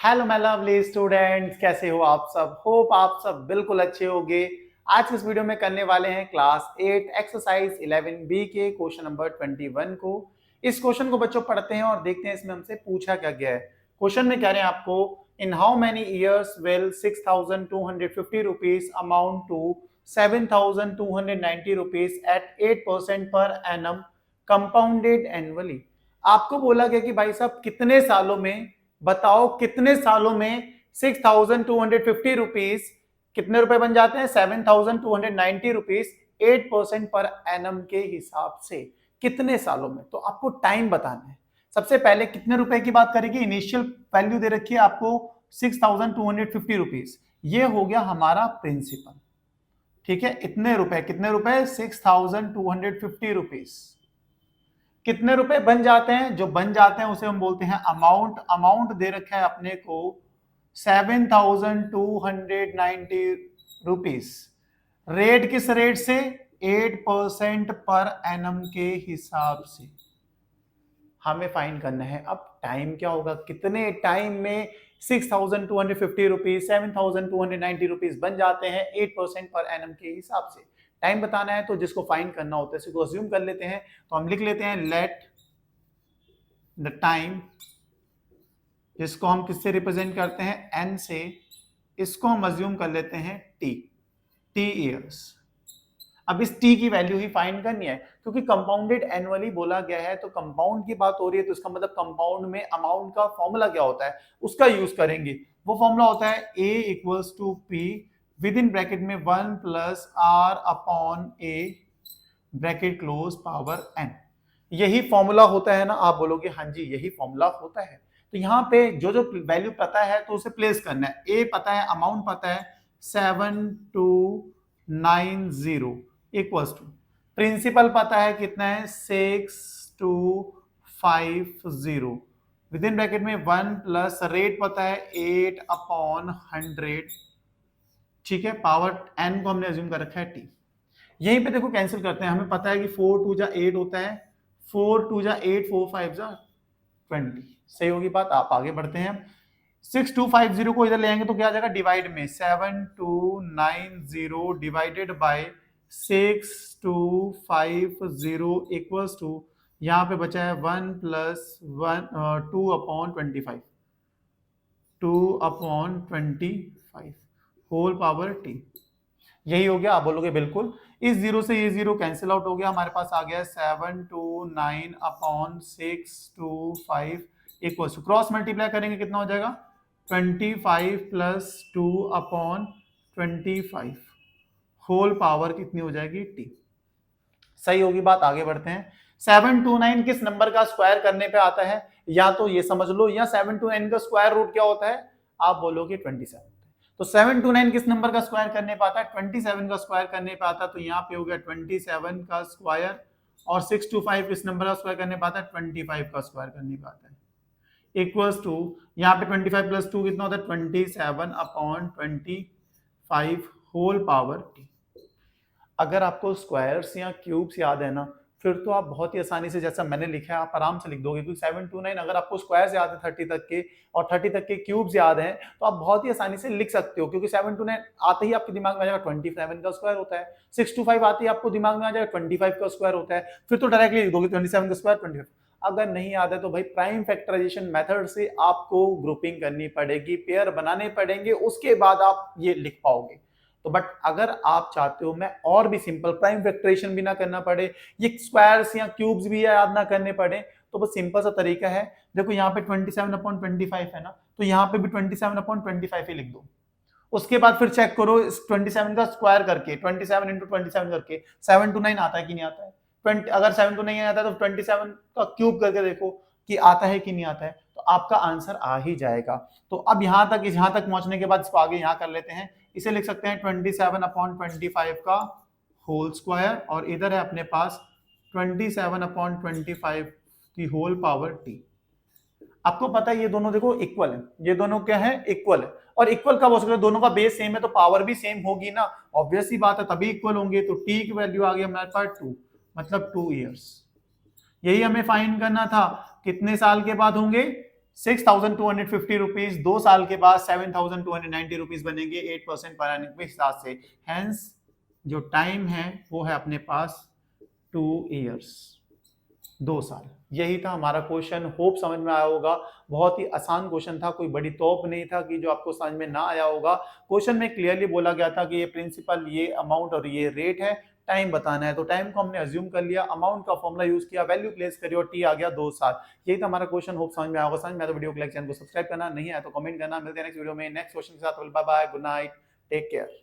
Hello my lovely students, कैसे हो आप सब। होप आप सब बिल्कुल अच्छे होंगे। आज के इस वीडियो में करने वाले हैं क्लास 8 एक्सरसाइज 11 बी के क्वेश्चन नंबर 21 को। इस क्वेश्चन को बच्चों पढ़ते हैं और देखते हैं इसमें हमसे पूछा क्या गया है। क्वेश्चन में कह रहे हैं आपको, in how many years will 6,250 rupees amount to 7,290 rupees at 8% per annum compounded annually. आपको बोला गया कि भाई साहब कितने सालों में, बताओ कितने सालों में 6,250 रुपीज कितने रुपए बन जाते हैं, 7,290 रुपीज 8% पर एनम के हिसाब से कितने सालों में। तो आपको टाइम बताना है। सबसे पहले कितने रुपए की बात करेंगे, इनिशियल वैल्यू दे रखी है आपको 6,250 रुपीज, ये हो गया हमारा प्रिंसिपल। ठीक है, इतने रुपए, कितने रुपए, 6,250 रुपीज। कितने रुपए बन जाते हैं, जो बन जाते हैं उसे हम बोलते हैं अमाउंट। अमाउंट दे रखा है अपने को 7,290 रुपीज। रेट किस रेट से, 8% पर एनम के हिसाब से हमें फाइंड करना है। अब टाइम क्या होगा, कितने टाइम में 6,250 रुपीज 7,290 रुपीज बन जाते हैं 8% पर एनम के हिसाब से। टाइम बताना है तो जिसको फाइंड करना होता है इसको अज्यूम कर लेते हैं। तो हम लिख लेते हैं लेट द टाइम, जिसको हम किससे रिप्रेजेंट करते हैं, एन से, इसको हम अज्यूम कर लेते हैं टी ईयर्स। अब इस टी की वैल्यू ही फाइंड करनी है, क्योंकि कंपाउंडेड एनुअली बोला गया है तो कंपाउंड की बात हो रही है, तो इसका मतलब कंपाउंड में अमाउंट का फॉर्मूला क्या होता है उसका यूज करेंगे। वो फॉर्मूला होता है a equals to p with in bracket में 1 plus r upon a bracket close power n. यही फॉर्मूला होता है ना। आप बोलोगे हाँ जी यही फॉर्मूला होता है। तो यहाँ पे जो जो वैल्यू पता है तो उसे प्लेस करना है। ए पता है, अमाउंट पता है 7,290 इक्वल्स टू, प्रिंसिपल पता है कितना है 6,250 विद इन ब्रैकेट में 1 प्लस रेट पता है 8/100। ठीक है, पावर एन को हमने अज्यूम कर रखा है टी। यहीं पे देखो कैंसिल करते हैं, हमें पता है कि 4 2 जा 8 होता है, 4 2 जा 8 4 5 जा 20। सही होगी बात। आप आगे बढ़ते हैं। 6,250 को इधर ले आएंगे तो क्या आ जाएगा, डिवाइड में 7,290 डिवाइडेड बाय 6,250 इक्वल्स टू, यहां पे बचा है 1 प्लस 1 2/25 2/25 होल पावर टी। यही हो गया। आप बोलोगे बिल्कुल, इस जीरो से ये जीरो कैंसिल आउट हो गया, हमारे पास आ गया 7,290/625 इक्वल टू, क्रॉस मल्टीप्लाई करेंगे कितना हो जाएगा 25 प्लस 2/25 होल पावर कितनी हो जाएगी टी। सही होगी बात। आगे बढ़ते हैं। 729 किस नंबर का स्क्वायर करने पे आता है, या तो ये समझ लो, या 729 का स्क्वायर रूट क्या होता है, आप बोलोगे 27। तो 729 किस नंबर का स्क्वायर करने पे आता है, 27 का स्क्वायर करने पे आता है। तो यहाँ पे हो गया 27 का स्क्वायर, और 625 किस नंबर का स्क्वायर करने पे आता है, 25 का स्क्वायर करने पे आता है, इक्वल्स टू, यहाँ पे 25 प्लस 2 कितना होता है 27/25 होल पावर टी। अगर आपको स्क्वायर्स या क्यूब्स याद है ना, फिर तो आप बहुत ही आसानी से, जैसा मैंने लिखा है आप आराम से लिख दोगे, क्योंकि 729 अगर आपको स्क्वायर्स याद है 30 तक के, और 30 तक के क्यूब्स याद हैं, तो आप बहुत ही आसानी से लिख सकते हो। क्योंकि 729 आते ही आपके दिमाग में आ जाएगा 27 का स्क्वायर होता है, 625 आते ही आपको दिमाग में आ जाएगा 25 का स्क्वायर होता है, फिर तो डायरेक्टली लिख दोगे 27 का स्क्वायर 25। अगर नहीं याद है तो भाई प्राइम फैक्टराइजेशन मेथड से आपको ग्रुपिंग करनी पड़ेगी, पेयर बनाने पड़ेंगे, उसके बाद आप ये लिख पाओगे। तो बट अगर आप चाहते हो मैं और भी सिंपल, प्राइम फैक्टराइजेशन भी ना करना पड़े, ये स्क्वायर्स या क्यूब्स भी याद ना करने पड़े, तो बस सिंपल सा तरीका है। देखो यहाँ पे 27/25 है ना, तो यहाँ पे भी 27/25 ही लिख दो। उसके बाद फिर चेक करो इस 27 का स्क्वायर करके, 27 इंटू 27 करके 729 आता है कि नहीं आता है। 20 अगर 7 तो नहीं आता है तो 27 का क्यूब करके देखो कि आता है कि नहीं आता है, तो आपका आंसर आ ही जाएगा। तो अब यहां तक पहुंचने के बाद इसको आगे यहां कर लेते हैं। इसे लिख सकते हैं 27/25 का होल स्क्वायर, और इधर है अपने पास 27/25 की होल पावर टी। आपको पता है ये दोनों देखो इक्वल है, ये दोनों क्या है, इक्वल है। और इक्वल कब हो सकता है, दोनों का बेस सेम है तो पावर भी सेम होगी ना, ऑब्वियस सी बात है, तभी इक्वल होंगे। तो टी की वैल्यू आ गई हमारे पास 2, मतलब 2 ईयर्स। यही हमें फाइंड करना था, कितने साल के बाद होंगे, 6,250 रुपीज, 2 साल के बाद 7,290 रुपीज बनेंगे 8% पर एनम के हिसाब से। हेंस जो टाइम है वो है अपने पास 2 इयर्स, 2 साल। यही था हमारा क्वेश्चन, होप समझ में आया होगा। बहुत ही आसान क्वेश्चन था, कोई बड़ी तोप नहीं था कि जो आपको समझ में ना आया होगा। क्वेश्चन में क्लियरली बोला गया था कि ये प्रिंसिपल, ये अमाउंट और ये रेट है, टाइम बताना है। तो टाइम को हमने अज्यूम कर लिया, अमाउंट का फॉर्मूला यूज किया, वैल्यू प्लेस करी और टी आ गया 2 साल। यही था हमारा क्वेश्चन, होप समझ में आया होगा। समझ में आया तो वीडियो को लाइक, चैनल को सब्सक्राइब करना, नहीं आया तो कमेंट करना। मिलते हैं नेक्स्ट वीडियो में नेक्स्ट क्वेश्चन के साथ। Bye bye, good night, take care.